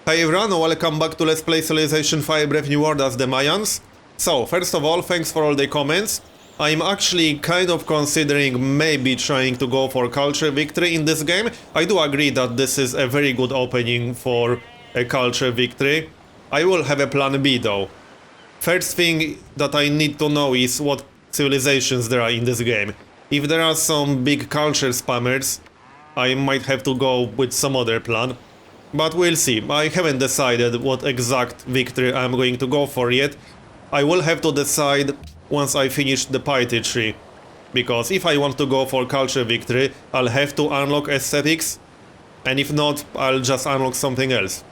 Hey everyone, welcome back to Let's Play Civilization 5 Brave New World as the Mayans. So, first of all, thanks for all the comments. I'm actually kind of considering maybe trying to go for culture victory in this game. I do agree that this is a very good opening for a culture victory. I will have a plan B though. First thing that I need to know is what civilizations there are in this game. If there are some big culture spammers, I might have to go with some other plan. But we'll see. I haven't decided what exact victory I'm going to go for yet. I will have to decide once I finish the piety tree. Because if I want to go for culture victory, I'll have to unlock aesthetics. And if not, I'll just unlock something else.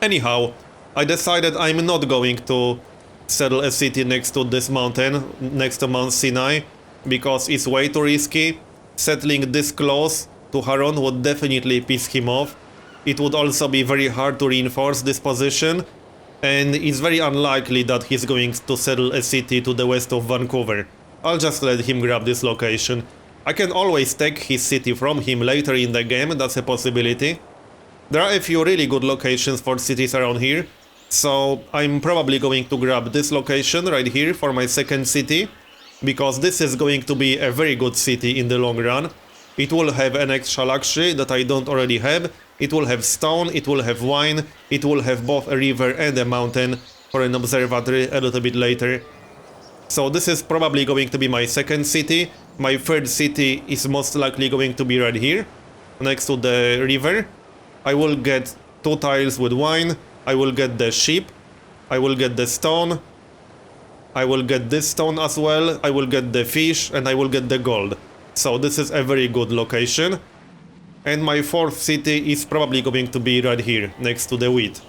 Anyhow, I decided I'm not going to settle a city next to this mountain, next to Mount Sinai, because it's way too risky. Settling this close to Haron would definitely piss him off. It would also be very hard to reinforce this position, and it's very unlikely that he's going to settle a city to the west of Vancouver. I'll just let him grab this location. I can always take his city from him later in the game, that's a possibility. There are a few really good locations for cities around here, so I'm probably going to grab this location right here for my second city, because this is going to be a very good city in the long run. It will have an extra luxury that I don't already have. It will have stone, it will have wine, it will have both a river and a mountain for an observatory a little bit later. So this is probably going to be my second city. My third city is most likely going to be right here, next to the river. I will get 2 tiles with wine, I will get the sheep, I will get the stone, I will get this stone as well, I will get the fish, and I will get the gold. So this is a very good location. And my fourth city is probably going to be right here, next to the wheat.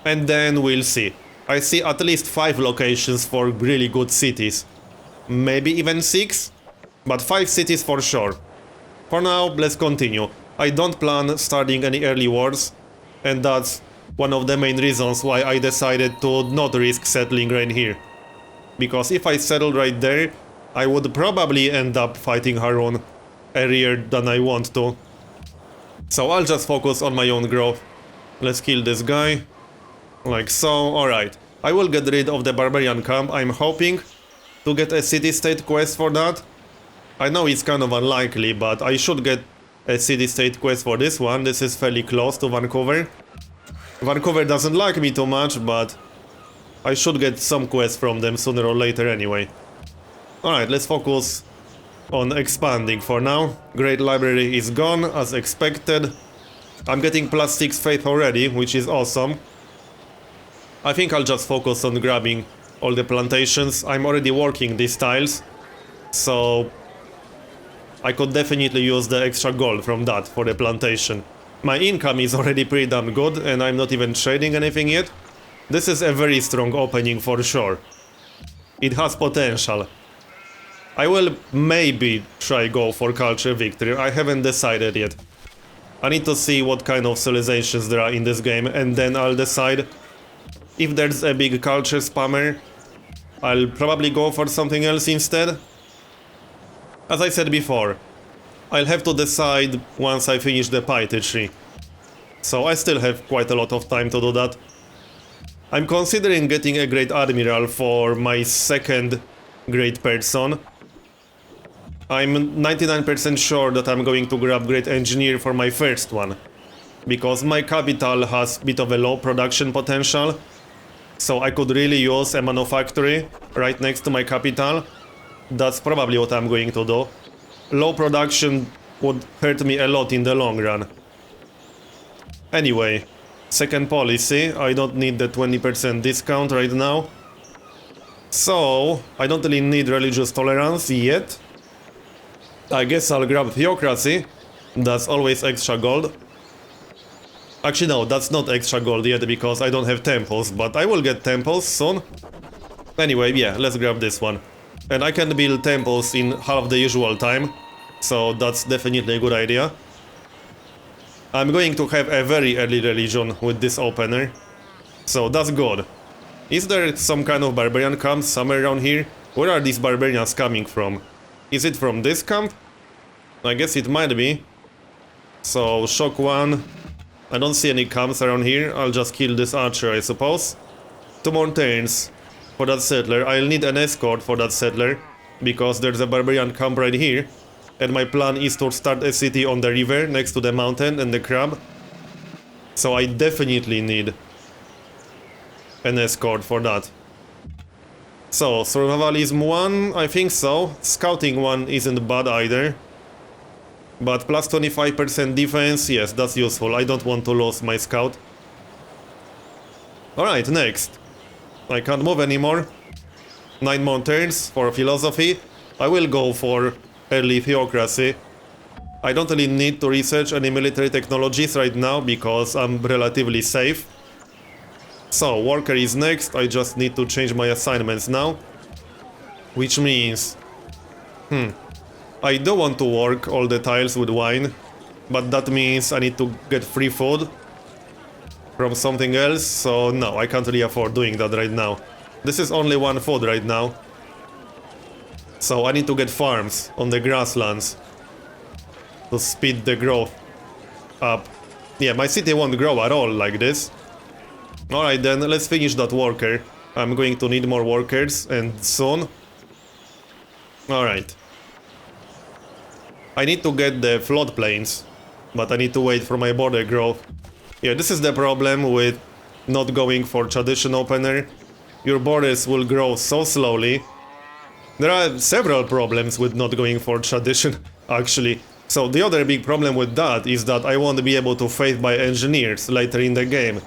And then we'll see. I see at least 5 locations for really good cities. Maybe even 6? But 5 cities for sure. For now, let's continue. I don't plan starting any early wars. And that's one of the main reasons why I decided to not risk settling right here. Because if I settle right there, I would probably end up fighting Haron earlier than I want to. So I'll just focus on my own growth. Let's kill this guy. Like so, alright. I will get rid of the barbarian camp. I'm hoping to get a city-state quest for that. I know it's kind of unlikely, but I should get a city-state quest for this one. This is fairly close to Vancouver. Vancouver doesn't like me too much, but I should get some quests from them sooner or later anyway. Alright, let's focus on expanding for now. Great library is gone, as expected. I'm getting +6 faith already, which is awesome. I think I'll just focus on grabbing all the plantations. I'm already working these tiles, so I could definitely use the extra gold from that for the plantation. My income is already pretty damn good, and I'm not even trading anything yet. This is a very strong opening for sure. It has potential. I will maybe try go for culture victory. I haven't decided yet. I need to see what kind of civilizations there are in this game, and then I'll decide. If there's a big culture spammer, I'll probably go for something else instead. As I said before, I'll have to decide once I finish the piety tree. So I still have quite a lot of time to do that. I'm considering getting a great admiral for my second great person. I'm 99% sure that I'm going to grab Great Engineer for my first one. Because my capital has a bit of a low production potential. So I could really use a manufactory right next to my capital. That's probably what I'm going to do. Low production would hurt me a lot in the long run. Anyway, second policy. I don't need the 20% discount right now. So, I don't really need religious tolerance yet. I guess I'll grab theocracy. That's always extra gold. Actually no, that's not extra gold yet because I don't have temples, but I will get temples soon. Anyway, yeah, let's grab this one. And I can build temples in half the usual time, so that's definitely a good idea. I'm going to have a very early religion with this opener, so that's good. Is there some kind of barbarian camp somewhere around here? Where are these barbarians coming from? Is it from this camp? I guess it might be. So, shock 1, I don't see any camps around here. I'll just kill this archer, I suppose. 2 more turns for that settler. I'll need an escort for that settler, because there's a barbarian camp right here. And my plan is to start a city on the river next to the mountain and the crab. So I definitely need an escort for that. So, survivalism 1, I think so. Scouting 1 isn't bad either. But plus 25% defense, yes, that's useful. I don't want to lose my scout. Alright, next. I can't move anymore. 9 more turns for philosophy. I will go for early theocracy. I don't really need to research any military technologies right now because I'm relatively safe. So, worker is next. I just need to change my assignments now. Which means... I do want to work all the tiles with wine, but that means I need to get free food from something else, so no, I can't really afford doing that right now. This is only 1 food right now. So I need to get farms on the grasslands to speed the growth up. Yeah, my city won't grow at all like this. Alright then, let's finish that worker. I'm going to need more workers, and soon. Alright. I need to get the floodplains, but I need to wait for my border growth. Yeah, this is the problem with not going for tradition opener. Your borders will grow so slowly. There are several problems with not going for tradition, actually. So the other big problem with that is that I won't be able to faith by engineers later in the game.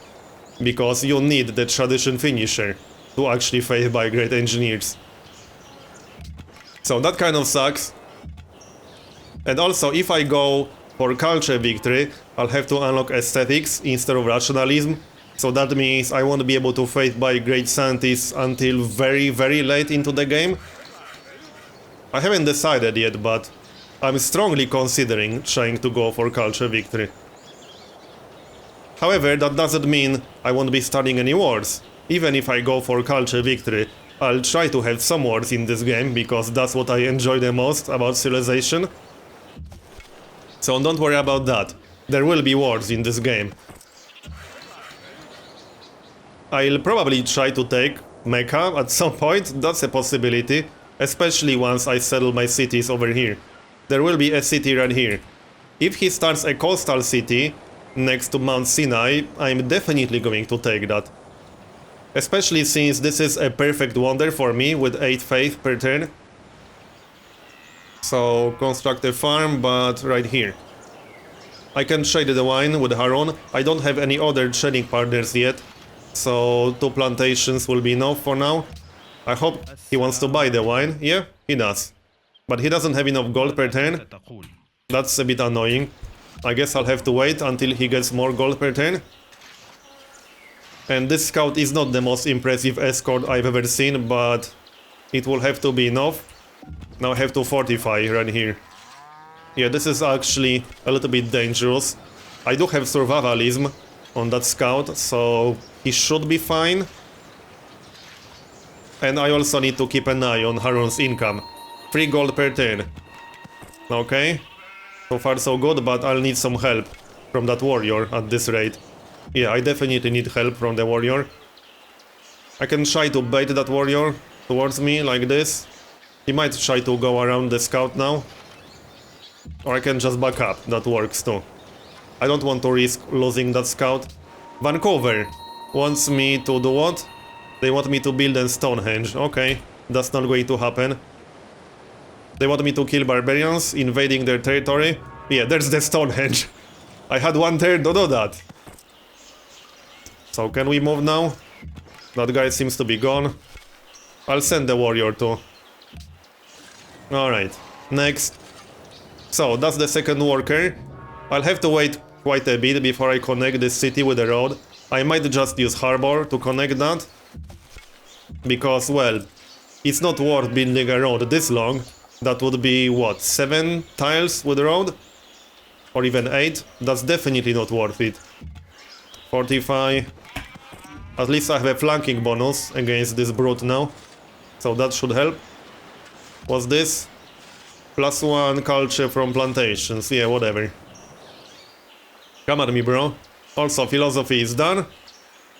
Because you need the tradition finisher to actually faith by great engineers. So that kind of sucks. And also, if I go for culture victory, I'll have to unlock aesthetics instead of rationalism. So that means I won't be able to faith by great scientists until very, very late into the game. I haven't decided yet, but I'm strongly considering trying to go for culture victory. However, that doesn't mean I won't be starting any wars. Even if I go for culture victory, I'll try to have some wars in this game, because that's what I enjoy the most about Civilization. So don't worry about that. There will be wars in this game. I'll probably try to take Mecca at some point, that's a possibility. Especially once I settle my cities over here. There will be a city right here. If he starts a coastal city next to Mount Sinai, I'm definitely going to take that. Especially since this is a perfect wonder for me with 8 faith per turn. So, construct a farm, but right here. I can trade the wine with Harun. I don't have any other trading partners yet. So, 2 plantations will be enough for now. I hope he wants to buy the wine. Yeah, he does. But he doesn't have enough gold per turn. That's a bit annoying. I guess I'll have to wait until he gets more gold per turn. And this scout is not the most impressive escort I've ever seen, but it will have to be enough. Now I have to fortify right here. Yeah, this is actually a little bit dangerous. I do have survivalism on that scout, so he should be fine. And I also need to keep an eye on Harun's income. 3 gold per turn. Okay. So far so good, but I'll need some help from that warrior at this rate. Yeah, I definitely need help from the warrior. I can try to bait that warrior towards me like this. He might try to go around the scout now. Or I can just back up, that works too. I don't want to risk losing that scout. Vancouver wants me to do what? They want me to build a Stonehenge. Okay, that's not going to happen. They want me to kill barbarians invading their territory. Yeah, there's the Stonehenge. I had 1 turn to do that. So can we move now? That guy seems to be gone. I'll send the warrior too. Alright, next. So that's the second worker. I'll have to wait quite a bit before I connect this city with the road. I might just use harbor to connect that. Because, well, it's not worth building a road this long. That would be, what, 7 tiles with the road? Or even 8? That's definitely not worth it. Fortify. At least I have a flanking bonus against this brute now. So that should help. What's this? +1 culture from plantations. Yeah, whatever. Come at me, bro. Also, philosophy is done.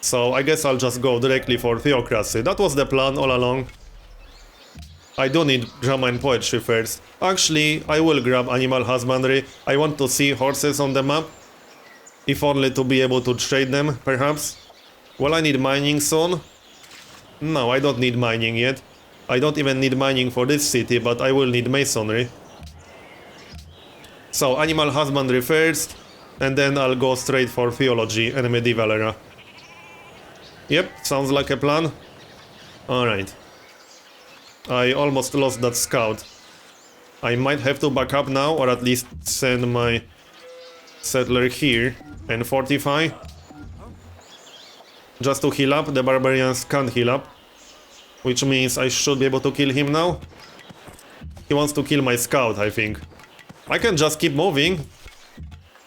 So I guess I'll just go directly for theocracy. That was the plan all along. I do need grammar and poetry first. Actually, I will grab animal husbandry. I want to see horses on the map. If only to be able to trade them, perhaps. Well, I need mining soon. No, I don't need mining yet. I don't even need mining for this city, but I will need masonry. So, animal husbandry first, and then I'll go straight for theology and medieval era. Yep, sounds like a plan. Alright. I almost lost that scout. I might have to back up now, or at least send my settler here and fortify. Just to heal up. The barbarians can't heal up, which means I should be able to kill him now. He wants to kill my scout, I think. I can just keep moving.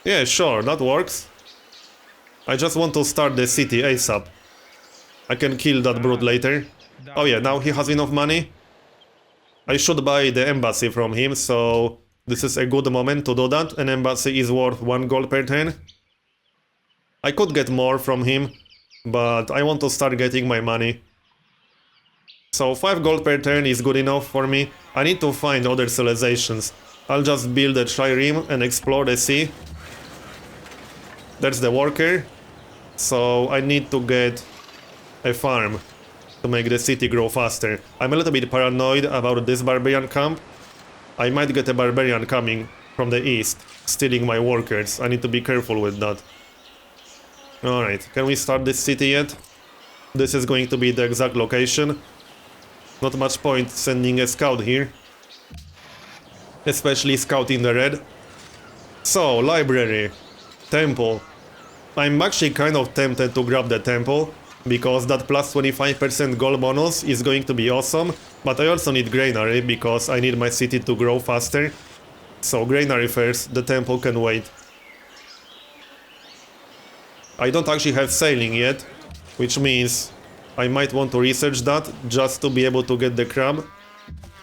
Yeah, sure, that works. I just want to start the city ASAP. I can kill that brute later. Oh yeah, now he has enough money. I should buy the embassy from him, so this is a good moment to do that. An embassy is worth 1 gold per turn. I could get more from him, but I want to start getting my money. So 5 gold per turn is good enough for me. I need to find other civilizations. I'll just build a trireme and explore the sea. There's the worker. So I need to get a farm to make the city grow faster. I'm a little bit paranoid about this barbarian camp. I might get a barbarian coming from the east, stealing my workers. I need to be careful with that. Alright, can we start this city yet? This is going to be the exact location. Not much point sending a scout here. Especially scout in the red. So, library. Temple. I'm actually kind of tempted to grab the temple, because that plus 25% gold bonus is going to be awesome. But I also need granary, because I need my city to grow faster. So granary first, the temple can wait. I don't actually have sailing yet, which means I might want to research that, just to be able to get the crab.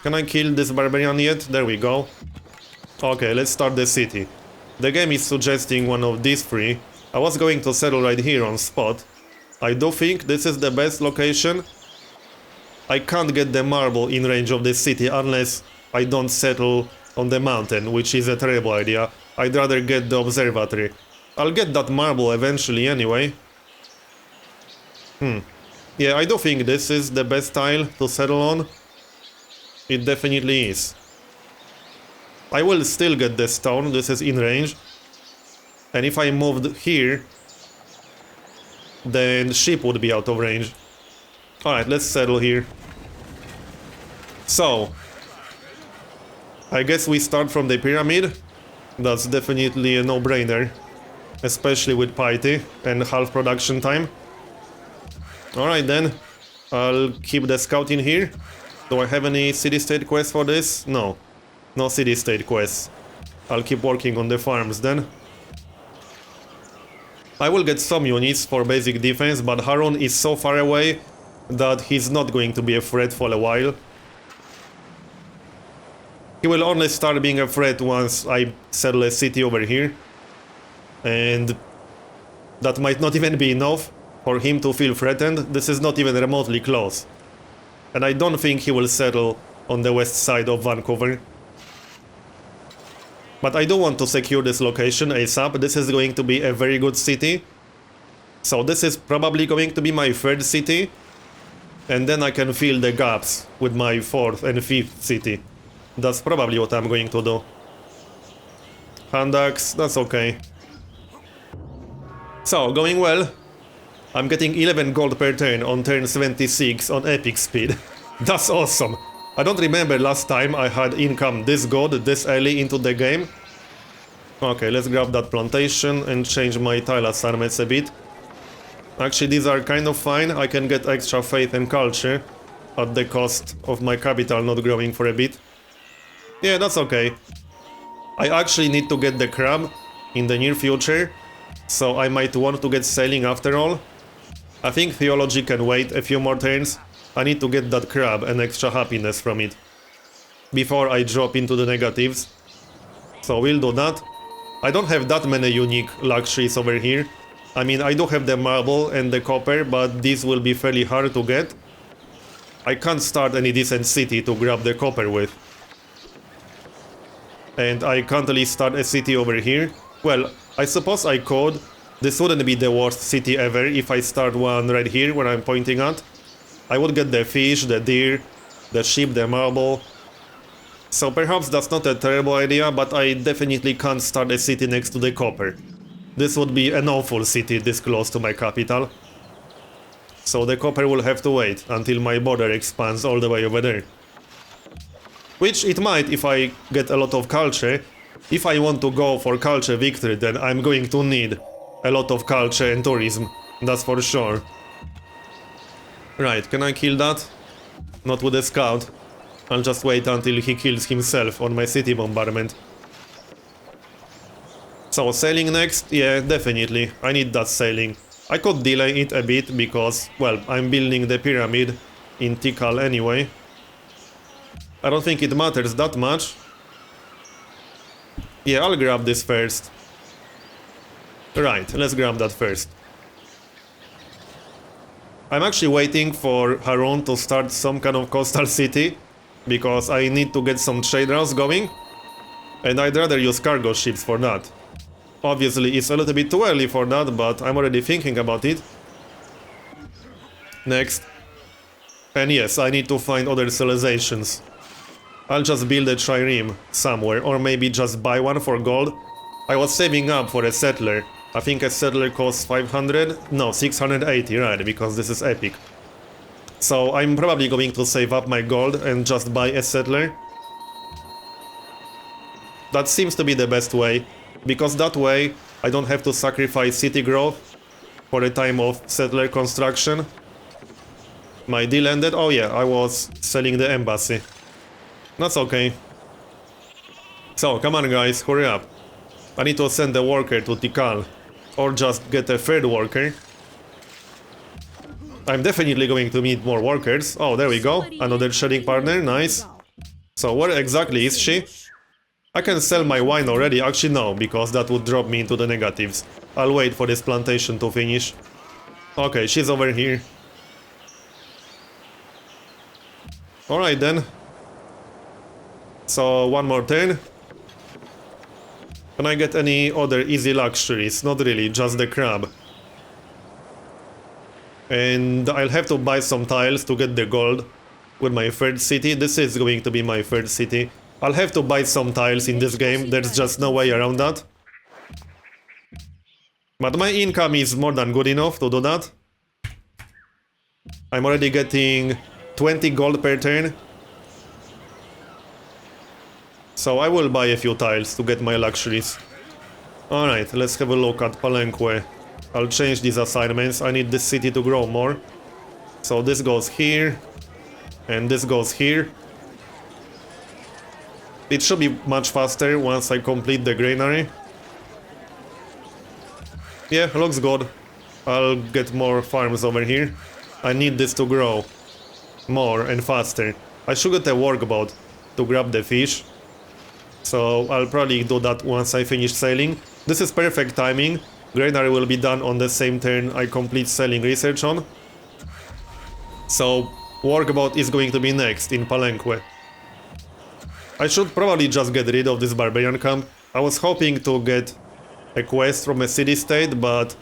Can I kill this barbarian yet? There we go. Okay, let's start the city. The game is suggesting one of these three. I was going to settle right here on spot. I do think this is the best location. I can't get the marble in range of this city unless I don't settle on the mountain, which is a terrible idea. I'd rather get the observatory. I'll get that marble eventually anyway. Yeah, I do think this is the best tile to settle on. It definitely is. I will still get the stone, this is in range. And if I moved here, then sheep would be out of range. Alright, let's settle here. So, I guess we start from the pyramid. That's definitely a no-brainer. Especially with piety and half production time. Alright then, I'll keep the scout in here. Do I have any city-state quests for this? No. No city-state quests. I'll keep working on the farms then. I will get some units for basic defense, but Harun is so far away that he's not going to be a threat for a while. He will only start being a threat once I settle a city over here. And that might not even be enough for him to feel threatened. This is not even remotely close. And I don't think he will settle on the west side of Vancouver. But I do want to secure this location ASAP. This is going to be a very good city. So this is probably going to be my third city. And then I can fill the gaps with my fourth and fifth city. That's probably what I'm going to do. Hand axe, that's okay. So, going well. I'm getting 11 gold per turn on turn 76 on epic speed. That's awesome. I don't remember last time I had income this good, this early into the game. Okay, let's grab that plantation and change my tile assignments a bit. Actually, these are kind of fine. I can get extra faith and culture at the cost of my capital not growing for a bit. Yeah, that's okay. I actually need to get the crab in the near future, so I might want to get sailing after all. I think theology can wait a few more turns. I need to get that crab and extra happiness from it before I drop into the negatives. So we'll do that. I don't have that many unique luxuries over here. I mean, I do have the marble and the copper, but these will be fairly hard to get. I can't start any decent city to grab the copper with. And I can't really start a city over here. Well, I suppose I could. This wouldn't be the worst city ever if I start one right here where I'm pointing at. I would get the fish, the deer, the sheep, the marble. So perhaps that's not a terrible idea, but I definitely can't start a city next to the copper. This would be an awful city this close to my capital. So the copper will have to wait until my border expands all the way over there. Which it might if I get a lot of culture. If I want to go for culture victory, then I'm going to need a lot of culture and tourism. That's for sure. Right, can I kill that? Not with a scout. I'll just wait until he kills himself on my city bombardment. So, sailing next? Yeah, definitely. I need that sailing. I could delay it a bit because, well, I'm building the pyramid in Tikal anyway. I don't think it matters that much. Yeah, I'll grab this first. Right, let's grab that first. I'm actually waiting for Harun to start some kind of coastal city, because I need to get some trade routes going, and I'd rather use cargo ships for that. Obviously, it's a little bit too early for that, but I'm already thinking about it. Next. And yes, I need to find other civilizations. I'll just build a trireme somewhere, or maybe just buy one for gold. I was saving up for a settler. I think a settler costs 500? No, 680, right, because this is epic. So I'm probably going to save up my gold and just buy a settler. That seems to be the best way, because that way I don't have to sacrifice city growth for a time of settler construction. My deal ended. Oh yeah, I was selling the embassy. That's okay. So, come on guys, hurry up. I need to send a worker to Tikal. Or just get a third worker. I'm definitely going to need more workers. Oh, there we go. Another trading partner, nice. So, where exactly is she? I can sell my wine already. Actually, no, because that would drop me into the negatives. I'll wait for this plantation to finish. Okay, she's over here. Alright then. So, one more turn. Can I get any other easy luxuries? Not really, just the crab. And I'll have to buy some tiles to get the gold with my third city. This is going to be my third city. I'll have to buy some tiles in this game, there's just no way around that. But my income is more than good enough to do that. I'm already getting 20 gold per turn. So I will buy a few tiles to get my luxuries. Alright, let's have a look at Palenque. I'll change these assignments. I need this city to grow more. So this goes here. And this goes here. It should be much faster once I complete the granary. Yeah, looks good. I'll get more farms over here. I need this to grow more and faster. I should get a workboat to grab the fish. So I'll probably do that once I finish sailing. This is perfect timing. Granary will be done on the same turn I complete sailing research on. So workboat is going to be next in Palenque. I should probably just get rid of this barbarian camp. I was hoping to get a quest from a city-state, but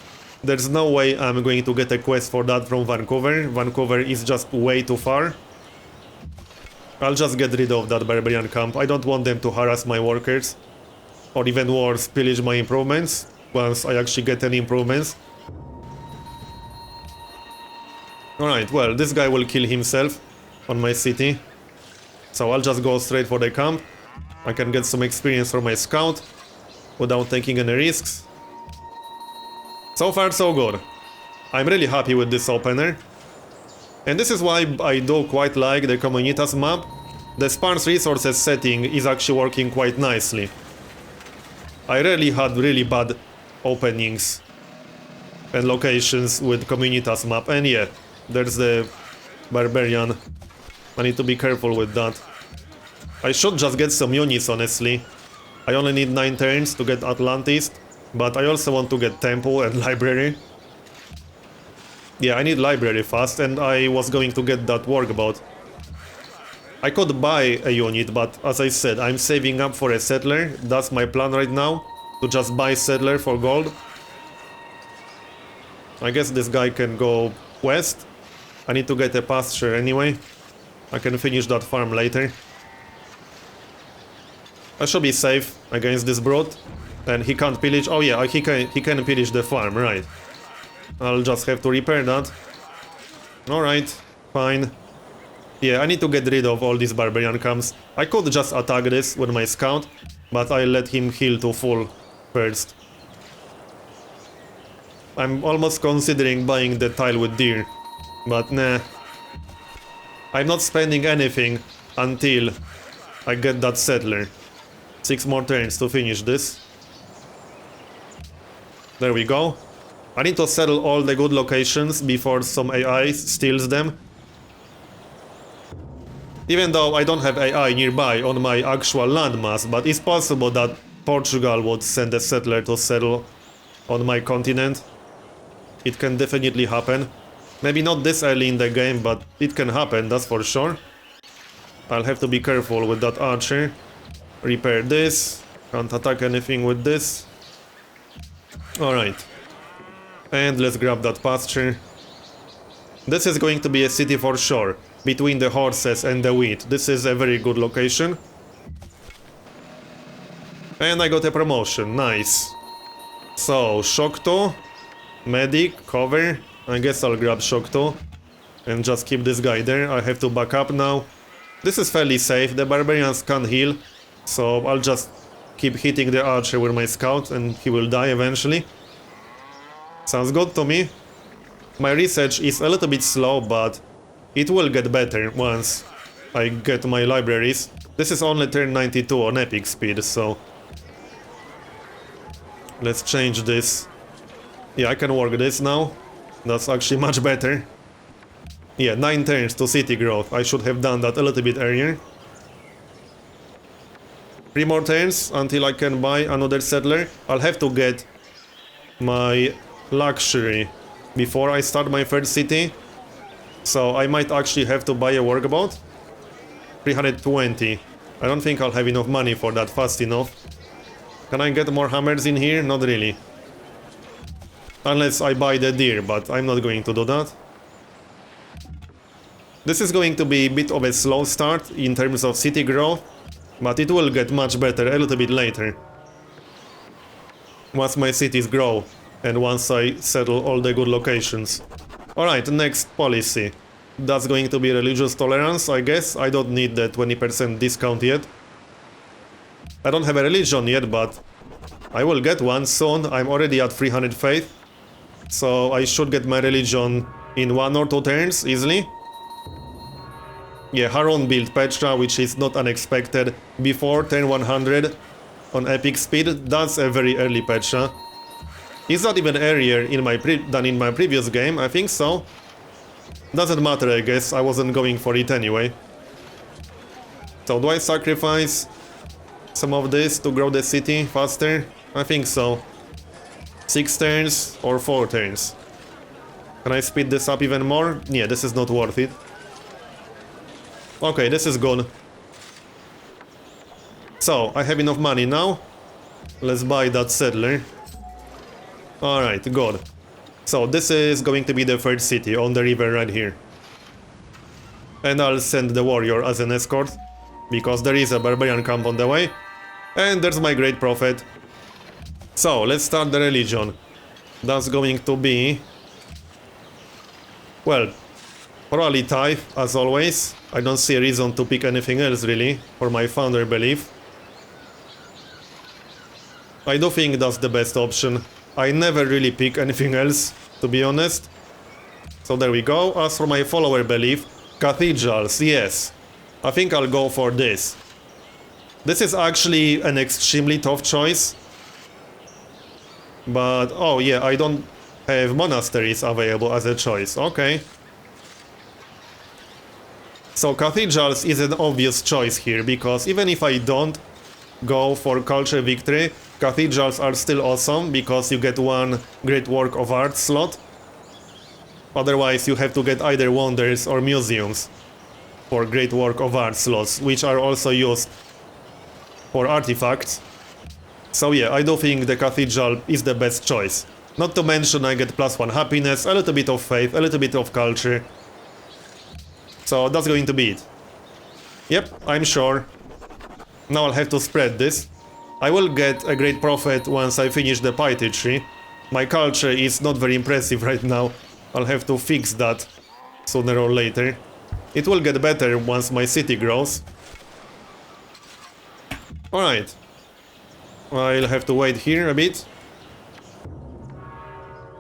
there's no way I'm going to get a quest for that from Vancouver. Vancouver is just way too far. I'll just get rid of that barbarian camp. I don't want them to harass my workers. Or even worse, pillage my improvements once I actually get any improvements. Alright, well, this guy will kill himself on my city. So I'll just go straight for the camp. I can get some experience from my scout without taking any risks. So far so good. I'm really happy with this opener. And this is why I do quite like the Comunitas map. The sparse resources setting is actually working quite nicely. I rarely had really bad openings and locations with Comunitas map. And yeah, there's the barbarian. I need to be careful with that. I should just get some units, honestly. I only need 9 turns to get Atlantis. But I also want to get temple and library. Yeah, I need library fast, and I was going to get that workabout. I could buy a unit, but as I said, I'm saving up for a settler. That's my plan right now, to just buy settler for gold. I guess this guy can go west. I need to get a pasture anyway. I can finish that farm later. I should be safe against this brute. And he can't pillage. Oh yeah, he can pillage the farm, right. I'll just have to repair that. Alright, fine. Yeah, I need to get rid of all these barbarian camps. I could just attack this with my scout, but I'll let him heal to full first. I'm almost considering buying the tile with deer, but nah. I'm not spending anything until I get that settler. 6 more turns to finish this. There we go. I need to settle all the good locations before some AI steals them. Even though I don't have AI nearby on my actual landmass, but it's possible that Portugal would send a settler to settle on my continent. It can definitely happen. Maybe not this early in the game, but it can happen, that's for sure. I'll have to be careful with that archer. Repair this. Can't attack anything with this. Alright. And let's grab that pasture. This is going to be a city for sure. Between the horses and the wheat. This is a very good location. And I got a promotion, nice. So, Shock 2. Medic, cover. I guess I'll grab Shock 2. And just keep this guy there. I have to back up now. This is fairly safe, the barbarians can't heal. So I'll just keep hitting the archer with my scout and he will die eventually. Sounds good to me. My research is a little bit slow, but it will get better once I get my libraries. This is only turn 92 on epic speed, so... Let's change this. Yeah, I can work this now. That's actually much better. Yeah, 9 turns to city growth. I should have done that a little bit earlier. 3 more turns until I can buy another settler. I'll have to get my luxury before I start my third city. So I might actually have to buy a workabout. 320. I don't think I'll have enough money for that fast enough. Can I get more hammers in here? Not really. Unless I buy the deer, but I'm not going to do that. This is going to be a bit of a slow start in terms of city growth, but it will get much better a little bit later. Once my cities grow, and once I settle all the good locations. Alright, next policy. That's going to be religious tolerance, I guess. I don't need the 20% discount yet. I don't have a religion yet, but I will get one soon. I'm already at 300 faith. So I should get my religion in 1 or 2 turns, easily. Yeah, Harun built Petra, which is not unexpected, before turn 100 on epic speed. That's a very early Petra. It's not even earlier in than in my previous game, I think so. Doesn't matter, I guess, I wasn't going for it anyway. So do I sacrifice some of this to grow the city faster? I think so. 6 turns or 4 turns. Can I speed this up even more? Yeah, this is not worth it. Okay, this is good. So, I have enough money now. Let's buy that settler. Alright, good. So, this is going to be the third city on the river right here. And I'll send the warrior as an escort, because there is a barbarian camp on the way. And there's my great prophet. So, let's start the religion. That's going to be... well, probably tithe, as always. I don't see a reason to pick anything else, really, for my founder belief. I do think that's the best option. I never really pick anything else, to be honest. So there we go. As for my follower belief, cathedrals, yes. I think I'll go for this. This is actually an extremely tough choice. But, oh yeah, I don't have monasteries available as a choice. Okay. So cathedrals is an obvious choice here, because even if I don't go for culture victory, Cathedrals are still awesome because you get one Great Work of Art slot. Otherwise you have to get either wonders or museums for Great Work of Art slots, which are also used for artifacts. So yeah, I do think the Cathedral is the best choice. Not to mention I get +1 happiness, a little bit of faith, a little bit of culture. So that's going to be it. Yep, I'm sure. Now I'll have to spread this. I will get a great profit once I finish the piety tree. My culture is not very impressive right now. I'll have to fix that sooner or later. It will get better once my city grows. Alright. I'll have to wait here a bit.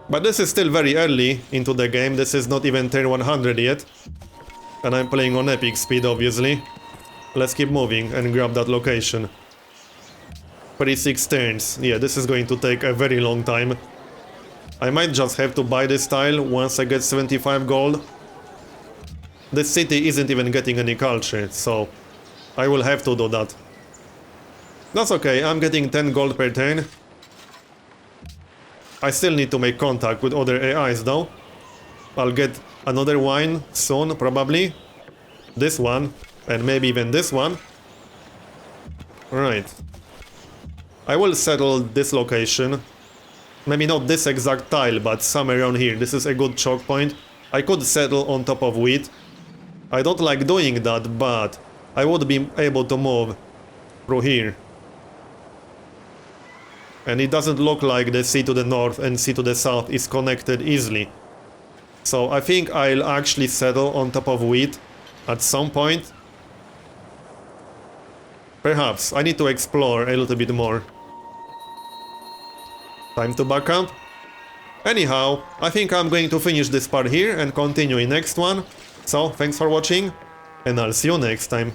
But this is still very early into the game. This is not even turn 100 yet. And I'm playing on epic speed, obviously. Let's keep moving and grab that location. 36 turns. Yeah, this is going to take a very long time. I might just have to buy this tile once I get 75 gold. This city isn't even getting any culture, so I will have to do that. That's okay, I'm getting 10 gold per turn. I still need to make contact with other AIs though. I'll get another wine soon, probably. This one, and maybe even this one. Right. I will settle this location. Maybe not this exact tile, but somewhere around here. This is a good choke point. I could settle on top of wheat. I don't like doing that, but I would be able to move through here. And it doesn't look like the sea to the north and sea to the south is connected easily. So I think I'll actually settle on top of wheat at some point. Perhaps. I need to explore a little bit more. Time to back up. Anyhow, I think I'm going to finish this part here and continue in next one. So, thanks for watching, and I'll see you next time.